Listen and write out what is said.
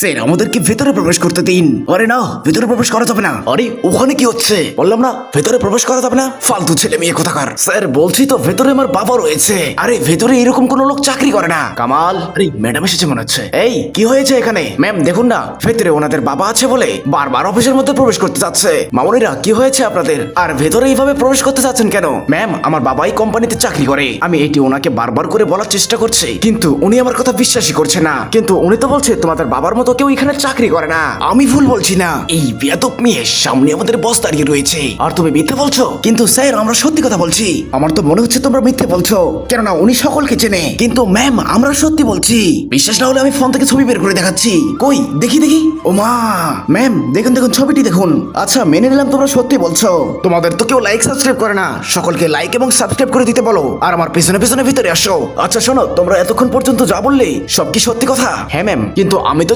Sir আমাদেরকে ভেতরে প্রবেশ করতে দিন। আরে না, ভেতরে প্রবেশ করা যাবে না। আরে ওখানে কি হচ্ছে? বললাম না ভেতরে প্রবেশ করা যাবে না। ফালতু ছেলে মেয়ে কোথাকার। স্যার বলছি তো ভেতরে আমার বাবা রয়েছে। আরে ভেতরে এরকম কোনো লোক চাকরি করে না। কামাল, আরে ম্যাডাম এসেছে মনে হচ্ছে। এই কি হয়েছে এখানে? ম্যাম দেখুন না, ভেতরে ওনাদের বাবা আছে বলে বারবার অফিসের মধ্যে প্রবেশ করতে যাচ্ছে। মামুনিরা কি হয়েছে আপনাদের? আর ভেতরে এইভাবে প্রবেশ করতে যাচ্ছেন কেন? ম্যাম আমার বাবাই কোম্পানিতে চাকরি করে। আমি এটি ওনাকে বারবার করে বলার চেষ্টা করছি, কিন্তু উনি আমার কথা বিশ্বাসই করছে না। কিন্তু উনি তো বলছে তোমাদের বাবার মতো কেউ এখানে চাকরি করে না। আমি ভুল বলছি না? এই বেয়াদব মেয়ে সামনে আমাদের বস দাঁড়িয়ে রয়েছে আর তুমি মিথ্যে বলছো। কিন্তু স্যার আমরা সত্যি কথা বলছি। আমার তো মনে হচ্ছে তোমরা মিথ্যে বলছো, কেননা উনি সকলকে চেনে। কিন্তু ম্যাম আমরা সত্যি বলছি। বিশ্বাস না হলে আমি ফোন থেকে ছবি বের করে দেখাচ্ছি। কই দেখি দেখি। ও মা, ম্যাম দেখুন দেখুন ছবিটি দেখুন। আচ্ছা মেনে নিলাম তোমরা সত্যি বলছো। তোমাদের তো কেউ লাইক সাবস্ক্রাইব করে না। সকলকে লাইক এবং সাবস্ক্রাইব করে দিতে বলো আর আমার পেছনে পেছনে ভিতরে আসো। আচ্ছা শোনো, তোমরা এতক্ষণ পর্যন্ত যা বললে সব কি সত্যি কথা? হ্যাঁ ম্যাম, কিন্তু আমি তো